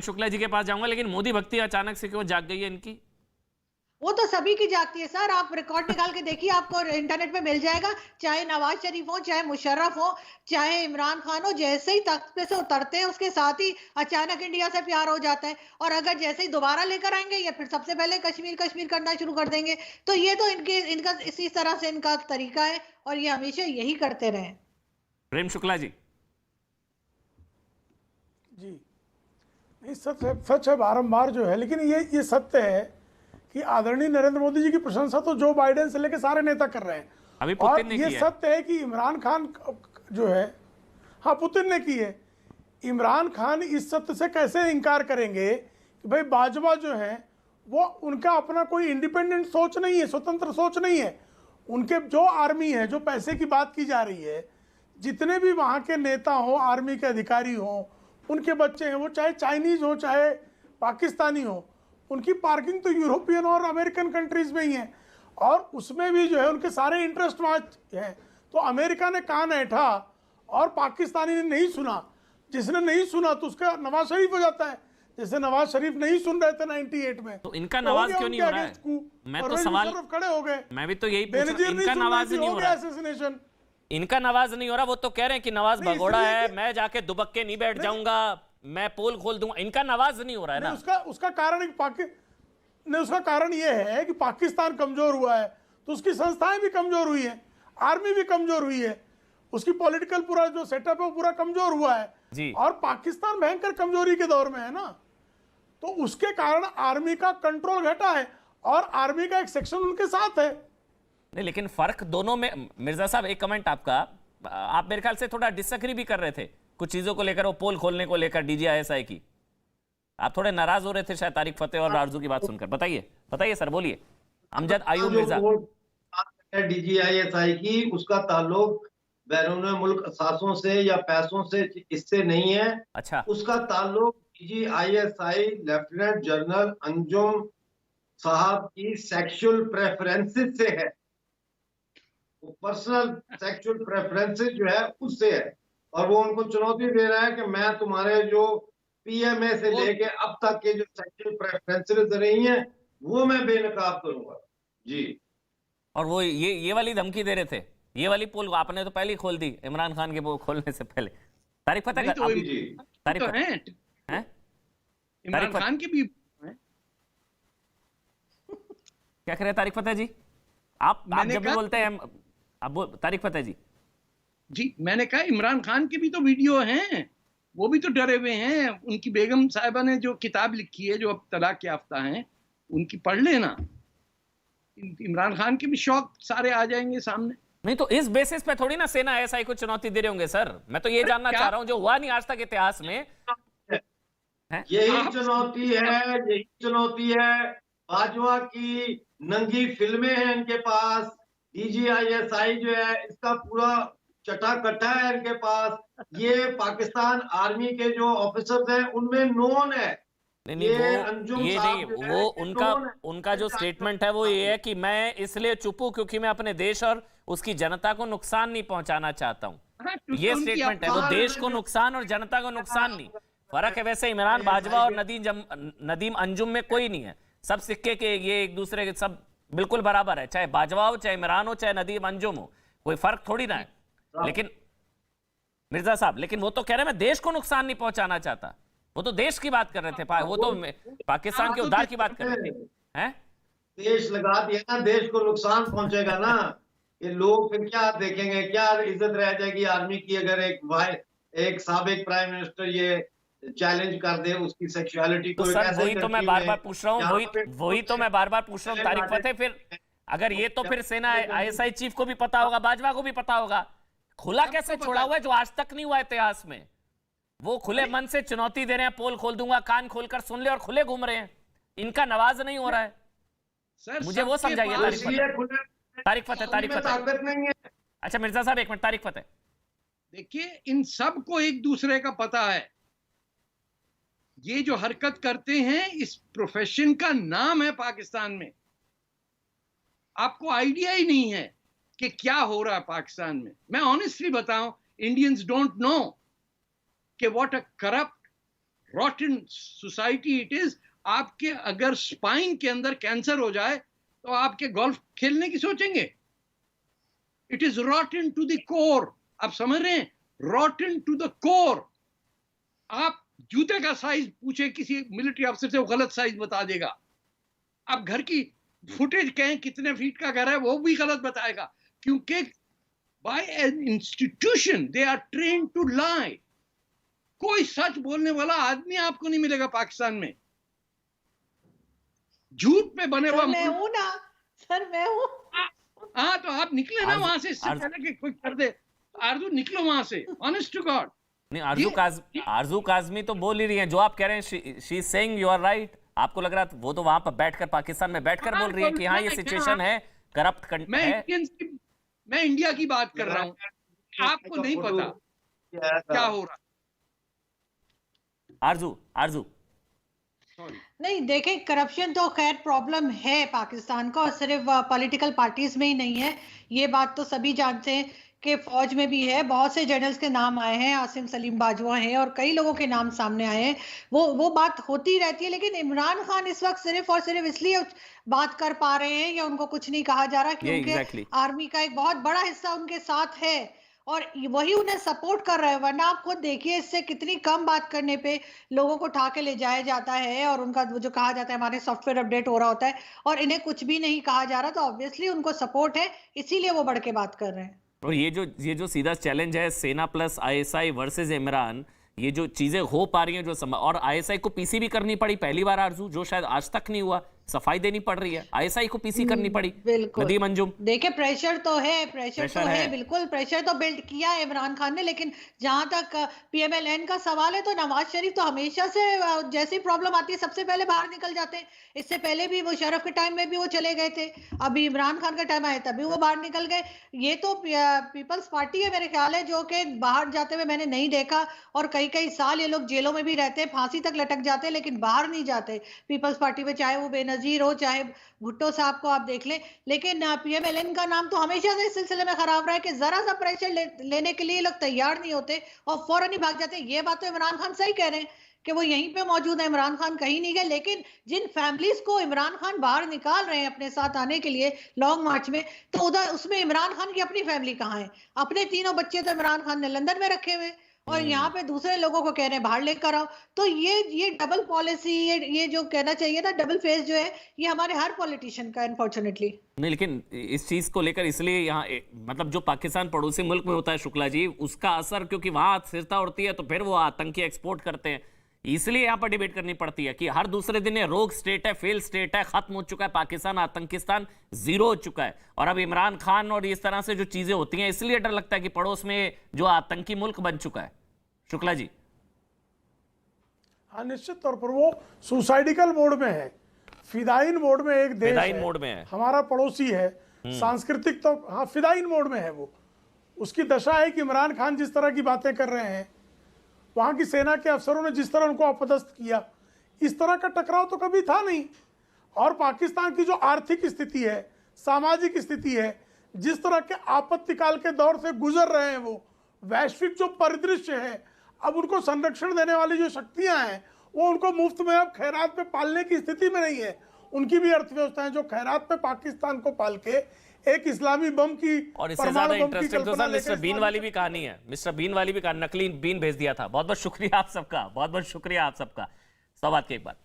शुक्ला जी के पास जाऊंगा, लेकिन मोदी भक्ति अचानक से क्यों जाग गई है इनकी? वो तो सभी की जागती है सर। आप रिकॉर्ड निकाल के देखिए, आपको इंटरनेट पे मिल जाएगा। चाहे नवाज शरीफ हो, चाहे मुशर्रफ हो, चाहे इमरान खान हो, जैसे ही तख्त पे से उतरते हैं उसके साथ ही अचानक इंडिया से प्यार हो जाता है। और अगर जैसे ही दोबारा लेकर आएंगे या फिर सबसे पहले कश्मीर कश्मीर करना शुरू कर देंगे। तो ये तो इनका इसी तरह से इनका तरीका है और ये हमेशा यही करते रहे। प्रेम शुक्ला जी। जी नहीं, सच है बारंबार जो है, लेकिन ये सत्य है कि आदरणीय नरेंद्र मोदी जी की प्रशंसा तो जो बाइडेन से लेकर सारे नेता कर रहे हैं। अभी और पुतिन ने ये किया सत्य है कि इमरान खान जो है, हाँ पुतिन ने की है। इमरान खान इस सत्य से कैसे इनकार करेंगे कि भाई बाजवा जो है वो उनका अपना कोई इंडिपेंडेंट सोच नहीं है, स्वतंत्र सोच नहीं है। उनके जो आर्मी है, जो पैसे की बात की जा रही है, जितने भी वहाँ के नेता हो, आर्मी के अधिकारी हो, उनके बच्चे हैं, वो चाहे चाइनीज हो चाहे पाकिस्तानी हो, उनकी पार्किंग तो यूरोपियन और अमेरिकन कंट्रीज में ही है। और उसमें भी जो है उनके सारे इंटरेस्ट वहाँ हैं। तो अमेरिका ने कान ऐठा और पाकिस्तानी ने नहीं सुना। जिसने नहीं सुना तो उसका नवाज शरीफ हो जाता है। जैसे नवाज शरीफ नहीं सुन रहे थे 98 में, तो इनका नवाज क्यों नहीं हो रहा है? मैं तो सवाल खड़े हो गए। मैं भी तो यही पूछ रहा हूं, इनका नवाज नहीं हो रहा है। इनका नवाज नहीं हो रहा। वो तो कह रहे हैं कि नवाज भगोड़ा है, मैं जाके दुबक्के नहीं बैठ जाऊंगा, मैं पोल खोल दूंगा। इनका नवाज नहीं हो रहा है ना। उसका कारण यह है कि पाकिस्तान कमजोर हुआ है, तो उसकी संस्थाएं भी कमजोर हुई है, आर्मी भी कमजोर हुई है, उसकी पॉलिटिकल पूरा जो सेटअप है वो पूरा कमजोर हुआ है जी। और पाकिस्तान भयंकर कमजोरी के दौर में है ना, तो उसके कारण आर्मी का कंट्रोल घटा है और आर्मी का एक सेक्शन उनके साथ है। नहीं, लेकिन फर्क दोनों में। मिर्जा साहब, एक कमेंट आपका। आप मेरे ख्याल से थोड़ा डिसएग्री भी कर रहे थे कुछ चीजों को लेकर, वो पोल खोलने को लेकर DGISI की। आप थोड़े नाराज हो रहे थे शायद तारिक फतेह और आरजू की बात सुनकर। बताइए सर, बोलिए। अमजद आयूब मिर्जा। DGISI की, उसका ताल्लुक बैरून मुल्क असासों से या पैसों से इससे नहीं है। अच्छा। उसका ताल्लुक DGISI लेफ्टिनेंट जनरल अंजुम साहब की सेक्सुअल प्रेफरेंसेस से है। पर्सनल सेक्सुअल प्रेफरेंसेस जो है उससे है, और वो उनको चुनौती दे रहा है कि मैं तुम्हारे जो PMA से लेके अब तक के जो सेक्सुअल प्रेफरेंसेस रही हैं वो मैं बेनकाब करूंगा जी। और वो ये वाली धमकी दे रहे थे। ये वाली पोल आपने तो पहले ही खोल दी इमरान खान के पोल खोलने से पहले। तारिक फतेह तो तारिक तो फतेह हैं इमरान खान के भी हैं। क्या कह रहे हैं तारिक फतेह जी? आप जब भी बोलते हैं अब तारिक फतेह जी, मैंने कहा इमरान खान के भी तो वीडियो हैं, वो भी तो डरे हुए हैं। उनकी बेगम साहिबा ने जो किताब लिखी है, जो अब तलाक याफ्ता हैं, उनकी पढ़ लेना। इमरान खान के भी शौक सारे आ जाएंगे सामने। नहीं तो इस बेसिस पे थोड़ी ना सेना ISI को चुनौती दे रहे होंगे सर। मैं तो ये जानना चाह रहा हूं, जो हुआ नहीं आज तक इतिहास में। यही चुनौती है। बाजवा की नंगी फिल्में हैं इनके पास। DGISI जो है इसका पूरा चटा कट्टा है इनके पास। ये पाकिस्तान आर्मी के जो ऑफिसर्स हैं उनमें नोन है। वो उनका जो स्टेटमेंट है वो ये है कि मैं इसलिए चुप हूं क्योंकि मैं अपने देश और उसकी जनता को नुकसान नहीं पहुंचाना चाहता हूं। ये स्टेटमेंट है। वो देश को नुकसान और जनता को नुकसान नहीं। फर्क है वैसे इमरान बाजवा और नदीम अंजुम में कोई नहीं है। सब सिक्के के ये एक दूसरे के सब बिल्कुल बराबर है, चाहे बाजवा हो, चाहे इमरान हो, चाहे नदीम अंजुम हो, कोई फर्क थोड़ी ना है। लेकिन मिर्जा साहब, लेकिन वो तो कह रहे हैं मैं देश को नुकसान नहीं पहुंचाना चाहता। वो तो देश की बात कर रहे थे, वो तो पाकिस्तान के उद्धार की बात कर रहे थे। हैं? देश लगा दिया ना, देश को नुकसान पहुंचेगा ना। ये लोग फिर क्या देखेंगे, क्या इज्जत रह जाएगी आर्मी की अगर एक साबिक प्राइम मिनिस्टर ये चैलेंज कर दे उसकी सेक्सुअलिटी को। तो सर वही तो मैं बार बार पूछ रहा हूँ, वही तो मैं बार बार पूछ रहा हूँ तारिक फतेह। फिर अगर ये तो फिर सेना ISI चीफ को भी पता होगा, बाजवा को भी पता होगा। खुला कैसे छोड़ा हुआ है जो आज तक नहीं हुआ इतिहास में? वो खुले मन से चुनौती दे रहे हैं, पोल खोल दूंगा, कान खोलकर सुन ले, और खुले घूम रहे हैं। इनका नवाज नहीं हो रहा है सर। मुझे वो समझाइए तारिक फतेह। अच्छा मिर्जा साहब एक मिनट, तारिक फतेह देखिए, इन सब को एक दूसरे का पता है। ये जो हरकत करते हैं, इस प्रोफेशन का नाम है पाकिस्तान में। आपको आइडिया ही नहीं है कि क्या हो रहा है पाकिस्तान में। मैं ऑनेस्टली बताऊं, इंडियंस डोंट नो कि what a corrupt रॉटन society it is. आपके अगर स्पाइन के अंदर कैंसर हो जाए तो आपके गोल्फ खेलने की सोचेंगे? It is rotten to the core. आप समझ रहे हैं? Rotten to the core. आप जूते का साइज पूछे किसी मिलिट्री अफसर से, वो गलत साइज बता देगा। आप घर की फुटेज कहें कितने फीट का घर है, वो भी गलत बताएगा, क्योंकि by an institution they are train to lie. कोई सच बोलने वाला आदमी आपको नहीं मिलेगा पाकिस्तान में। झूठ पे बने हुआ मैं हूं ना सर, मैं हूं। हाँ, तो आप निकले ना वहां से, इससे पहले कि कोई कर दे। आरजू निकलो वहां से, ऑनेस्ट टू गॉड। नहीं, आरजू काजमी तो बोल ही रही हैं, जो आप कह रहे हैं she is saying you are right. आपको लग रहा है वो तो वहां पर बैठकर, पाकिस्तान में बैठकर बोल रही है कि हाँ ये सिचुएशन है, करप्ट है। मैं इंडिया की बात कर रहा हूँ, आपको नहीं पता क्या हो रहा। आरजू नहीं, देखें, करप्शन तो खैर प्रॉब्लम है पाकिस्तान का, और सिर्फ पॉलिटिकल पार्टीज में ही नहीं है। ये बात तो सभी जानते हैं कि फौज में भी है। बहुत से जनरल्स के नाम आए हैं, आसिम सलीम बाजवा हैं और कई लोगों के नाम सामने आए हैं। वो बात होती रहती है, लेकिन इमरान खान इस वक्त सिर्फ और सिर्फ इसलिए बात कर पा रहे हैं या उनको कुछ नहीं कहा जा रहा क्योंकि आर्मी का एक बहुत बड़ा हिस्सा उनके साथ है और वही उन्हें सपोर्ट कर रहा है। वरना आप खुद देखिए, इससे कितनी कम बात करने पे लोगों को उठा के ले जाया जाता है और उनका जो कहा जाता है हमारे सॉफ्टवेयर अपडेट हो रहा होता है, और इन्हें कुछ भी नहीं कहा जा रहा। तो ऑब्वियसली उनको सपोर्ट है, इसीलिए वो बढ़ के बात कर रहे हैं। और ये जो सीधा चैलेंज है, सेना प्लस आईएसआई वर्सेस इमरान, ये जो चीजें हो पा रही हैं, और आईएसआई को पीसी भी करनी पड़ी पहली बार आरजू, जो शायद आज तक नहीं हुआ। सफाई देनी पड़ रही है, आईएसआई को पीसी करनी पड़ी। नदीम अंजुम, देखिए, प्रेशर तो है, बिल्कुल प्रेशर तो बिल्ड किया है इमरान खान ने। लेकिन जहां तक पीएमएलएन का सवाल है, तो नवाज शरीफ तो हमेशा से जैसी प्रॉब्लम आती है सबसे पहले बाहर निकल जाते हैं। इससे पहले भी वो शरफ के टाइम में भी वो चले गए थे, अभी इमरान खान का टाइम आया तभी वो बाहर निकल गए। ये तो पीपल्स पार्टी है मेरे ख्याल है, जो कि बाहर जाते हुए मैंने नहीं देखा, और कई कई साल ये लोग जेलों में भी रहते हैं, फांसी तक लटक जाते हैं, लेकिन बाहर नहीं जाते पीपल्स पार्टी में, चाहे वो बेनजीर हो चाहे भुट्टो साहब को आप देख लें। लेकिन पीएमएलएन का नाम तो हमेशा से इस सिलसिले में खराब रहा है कि जरा सा प्रेशर लेने के लिए लोग तैयार नहीं होते और फौरन ही भाग जाते हैं। ये बात तो इमरान खान सही कह रहे हैं कि वो यहीं पे मौजूद है, इमरान खान कहीं नहीं गए। लेकिन जिन फैमिलीज को इमरान खान बाहर निकाल रहे हैं अपने साथ आने के लिए लॉन्ग मार्च में, तो उधर उसमें इमरान खान की अपनी फैमिली कहाँ है? अपने तीनों बच्चे तो इमरान खान ने लंदन में रखे हुए, और यहाँ पे दूसरे लोगों को कह रहे हैं बाहर लेकर आओ। तो ये डबल पॉलिसी, ये जो कहना चाहिए ना डबल फेस जो है, ये हमारे हर पॉलिटिशियन का अनफॉर्चुनेटली। नहीं, लेकिन इस चीज को लेकर इसलिए यहाँ मतलब जो पाकिस्तान पड़ोसी मुल्क में होता है शुक्ला जी, उसका असर, क्योंकि वहां स्थिरता उड़ती है तो फिर वो आतंकी एक्सपोर्ट करते हैं, इसलिए यहाँ पर डिबेट करनी पड़ती है कि हर दूसरे दिन ये रोग स्टेट है, फेल स्टेट है, खत्म हो चुका है पाकिस्तान, आतंकिस्तान जीरो हो चुका है। और अब इमरान खान और इस तरह से जो चीजें होती हैं, इसलिए डर लगता है कि पड़ोस में जो आतंकी मुल्क बन चुका है। शुक्ला जी, हाँ, निश्चित तौर पर वो सुसाइडिकल मोड में है, फिदाइन मोड में एक देश है, मोड में है, हमारा पड़ोसी है, सांस्कृतिक तो हाँ फिदाइन मोड में है। वो उसकी दशा है कि इमरान खान जिस तरह की बातें कर रहे हैं, वहां की सेना के अफसरों ने जिस तरह उनको अपदस्थ किया, इस तरह का टकराव तो कभी था नहीं। और पाकिस्तान की जो आर्थिक स्थिति है, सामाजिक स्थिति है, जिस तरह के आपत्तिकाल के दौर से गुजर रहे हैं, वो वैश्विक जो परिदृश्य है, अब उनको संरक्षण देने वाली जो शक्तियां हैं, वो उनको मुफ्त में अब खैरात पे पालने की स्थिति में नहीं है। उनकी भी अर्थव्यवस्था है जो खैरात पे पाकिस्तान को पाल के एक इस्लामी बम की, और इससे ज्यादा इंटरेस्टिंग तो सर मिस्टर बीन वाली भी कहानी है। मिस्टर बीन वाली भी कहानी, नकली बीन भेज दिया था। बहुत बहुत शुक्रिया आप सबका, बहुत बहुत शुक्रिया आप सबका। सवाल के एक बार